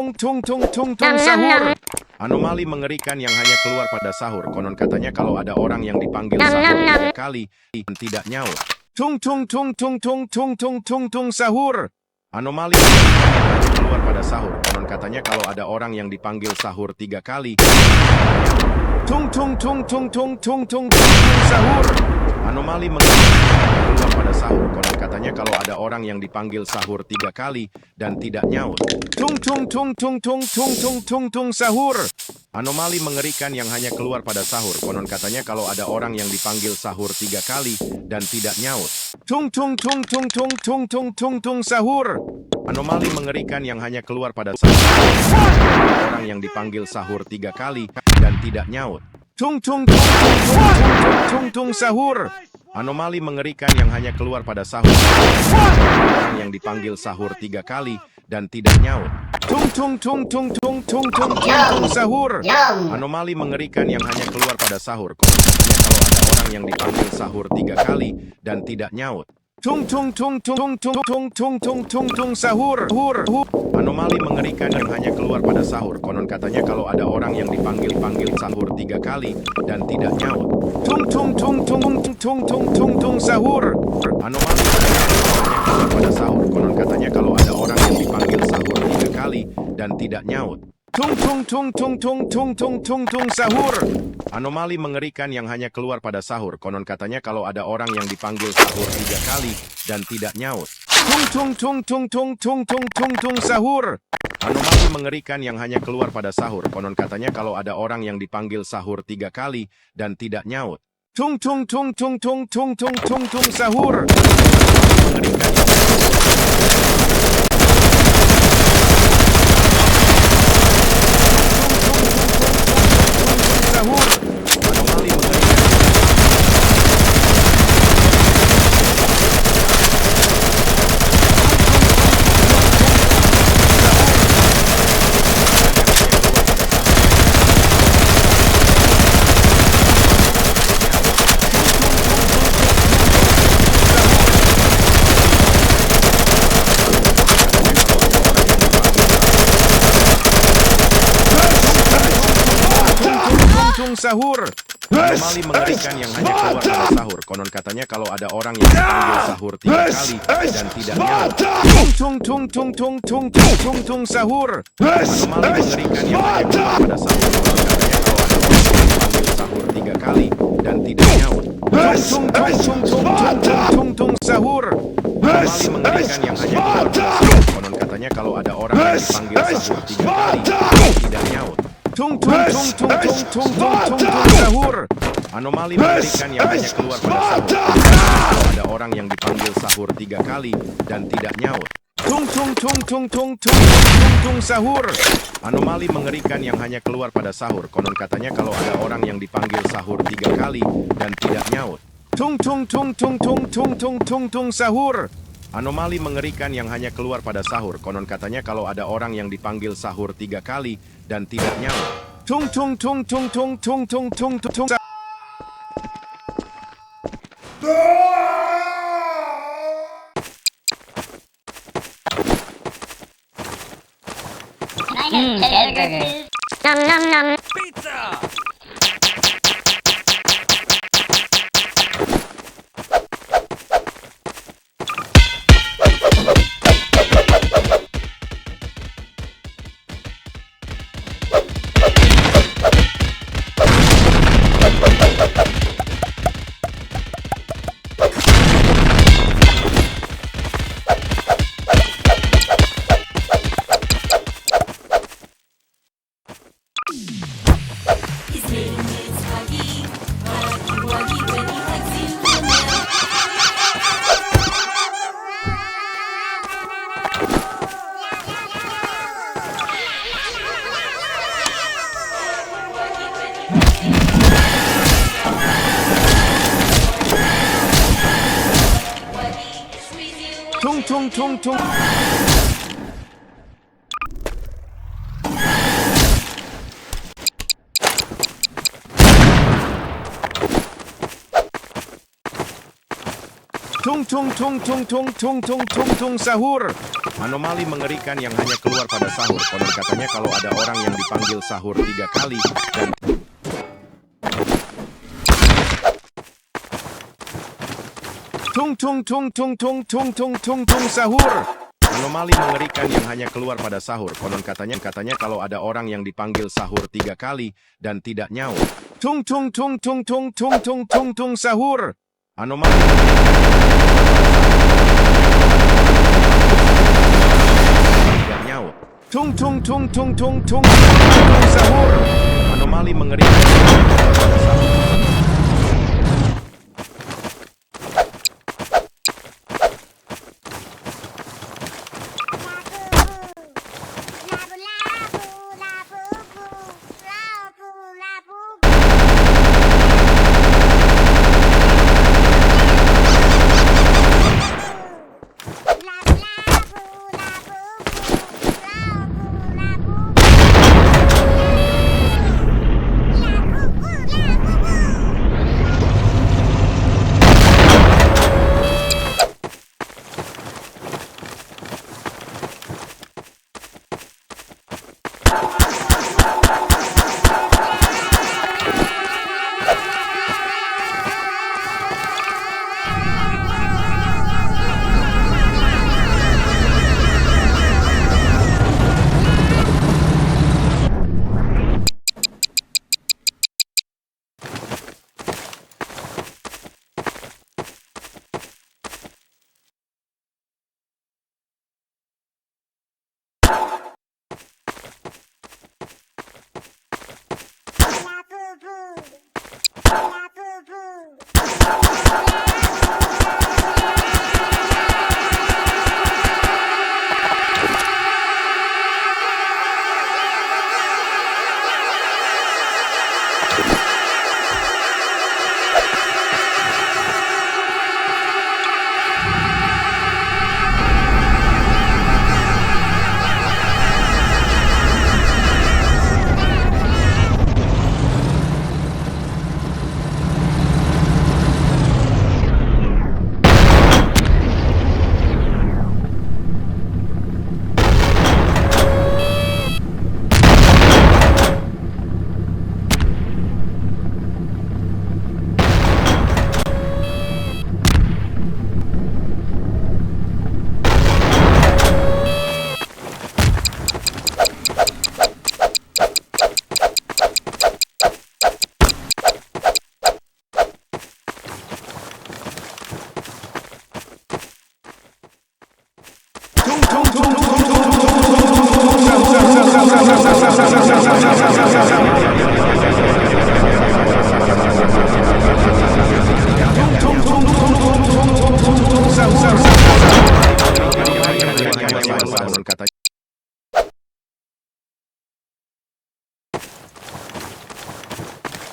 Tung tung tung tung sahur. Anomali mengerikan yang hanya keluar pada sahur. Konon katanya kalau ada orang yang dipanggil sahur 3 kali dan tidak nyaut. Tung tung tung tung tung tung tung tung tung sahur. Anomali mengerikan yang hanya keluar pada sahur. Konon katanya kalau ada orang yang dipanggil sahur 3 kali. Tung tung tung tung tung tung tung tung sahur. Anomali mengerikan yang hanya keluar pada sahur. Konon katanya kalau ada orang yang dipanggil sahur 3 kali dan tidak nyaut. Tung tung tung tung tung tung tung tung tung sahur. Anomali mengerikan yang hanya keluar pada sahur. Konon katanya kalau ada orang yang dipanggil sahur 3 kali dan tidak nyaut. Tung tung tung tung tung tung tung tung tung sahur. Anomali mengerikan yang hanya keluar pada sahur. Ada orang yang dipanggil sahur 3 kali dan tidak nyaut. Tung tung tung tung tung tung tung tung sahur. Anomali mengerikan yang hanya keluar pada sahur. Orang yang dipanggil sahur 3 kali dan tidak nyaut. Tung tung tung tung tung tung tung tung sahur. Anomali mengerikan yang hanya keluar pada sahur. Katanya kalau ada orang yang dipanggil sahur 3 kali dan tidak nyaut. Tung tung tung tung tung tung tung tung tung tung sahur. Anomali mengerikan yang hanya keluar pada sahur. Konon katanya kalau ada orang yang dipanggil sahur 3 kali dan tidak nyaut. Tung tung tung tung tung tung tung tung sahur. Anomali mengerikan yang hanya keluar pada sahur. Konon katanya kalau ada orang yang dipanggil sahur 3 kali dan tidak nyaut. Tung tung tung tung tung tung tung tung tung sahur. Anomali mengerikan yang hanya keluar pada sahur. Konon katanya kalau ada orang yang dipanggil sahur 3 kali dan tidak nyaut. Tung tung tung tung tung tung tung tung tung sahur. Anomali mengerikan yang hanya keluar pada sahur. Konon katanya kalau ada orang yang dipanggil sahur 3 kali dan tidak nyaut. Tung tung tung tung tung tung tung tung tung sahur. Mengerikan sahur. Anomali mengerikan. Sahur. Anomali mengerikan yang hanya keluar pada sahur. Konon katanya kalau ada orang yang dipanggil sahur 3 kali dan tidak nyaut. Tung tung tung tung tung tung tung tung sahur. Anomali mengerikan yang hanya keluar pada sahur. Konon katanya kalau ada orang yang dipanggil sahur 3 kali dan tidak nyaut. Tung tung tung tung tung tung tung tung sahur. Anomali mengerikan yang hanya keluar pada sahur. Konon katanya kalau ada orang yang dipanggil sahur 3 kali dan tidak nyaut. Tung tung tung tung tung tung tung tung sahur. Anomali mengerikan yang hanya keluar pada sahur. Kalau ada orang yang dipanggil sahur 3 kali dan tidak nyaut. Tung tung tung tung tung tung tung tung sahur. Anomali mengerikan yang hanya keluar pada sahur. Konon katanya kalau ada orang yang dipanggil sahur 3 kali dan tidak nyaut. Tung tung tung tung tung tung tung tung tung sahur. Anomali mengerikan yang hanya keluar pada sahur. Konon katanya kalau ada orang yang dipanggil sahur 3 kali dan tidak nyaut. Tung tung tung tung tung tung tung tung tung. Nom nom nom. Pizza! Tung tung tung tung. Tung tung tung tung tung tung tung tung tung sahur. Anomali mengerikan yang hanya keluar pada sahur. Konon katanya kalau ada orang yang dipanggil sahur 3 kali dan tung tung tung tung tung tung tung tung tung sahur. Anomali mengerikan yang hanya keluar pada sahur. Konon katanya kalau ada orang yang dipanggil sahur 3 kali dan tidak nyaut. Tung tung tung tung tung tung tung tung tung sahur. Anomali tidak nyaut. Tung tung tung tung tung tung tung sahur. Anomali mengerikan yang hanya keluar pada sahur.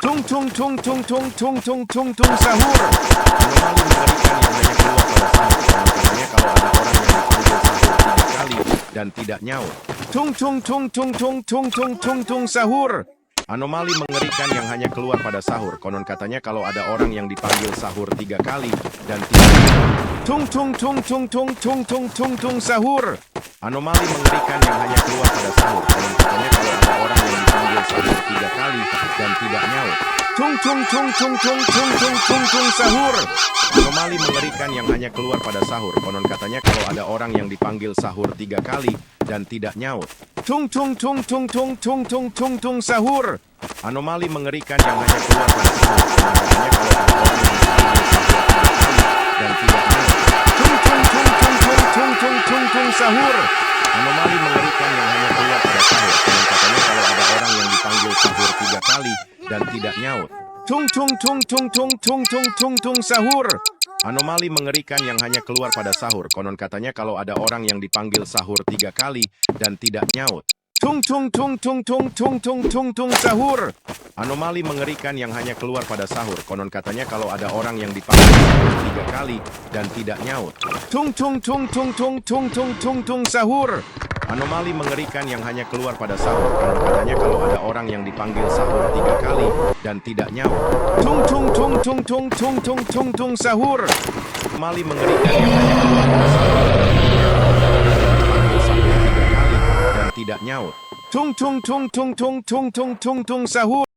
Tung tung tung tung tung tung tung tung tung sahur. Anomali mengerikan yang hanya keluar pada sahur. Konon katanya kalau ada orang yang dipanggil sahur 3 kali dan tidak nyaut. Tung tung tung tung tung tung tung tung tung sahur. Anomali mengerikan yang hanya keluar pada sahur. Konon katanya kalau ada orang yang dipanggil sahur 3 kali dan tidak nyaut. Tung tung tung tung tung tung tung tung tung sahur. Anomali mengerikan yang hanya keluar pada sahur. Konon katanya kalau ada orang yang dipanggil sahur 3 kali dan tidak nyaut. Tung tung tung tung tung tung tung tung tung sahur. Anomali mengerikan yang hanya keluar pada sahur. Konon katanya kalau ada orang yang dipanggil sahur 3 kali dan tidak nyaut. Tung tung tung tung tung tung tung tung tung sahur. Anomali mengerikan yang hanya keluar pada sahur. Konon katanya kalau ada orang yang dipanggil sahur 3 kali dan tidak nyaut. Tung tung tung tung tung tung tung tung tung sahur. Anomali mengerikan yang hanya keluar pada sahur. Konon katanya kalau ada orang yang dipanggil sahur 3 kali dan tidak nyaut. Tung tung tung tung tung tung tung tung tung sahur. Anomali mengerikan yang hanya keluar pada sahur. Konon katanya kalau ada orang yang dipanggil sahur 3 kali dan tidak nyaut. Tung tung tung tung tung tung tung tung tung sahur. Anomali mengerikan yang hanya keluar pada sahur. Konon katanya kalau ada orang yang dipanggil sahur 3 kali dan tidak nyaut. Tung tung tung tung tung tung tung tung tung sahur. Anomali mengerikan yang hanya keluar pada sahur. Dipanggil sampai 3 kali dan tidak nyaut. Tung tung tung tung tung tung tung tung tung sahur.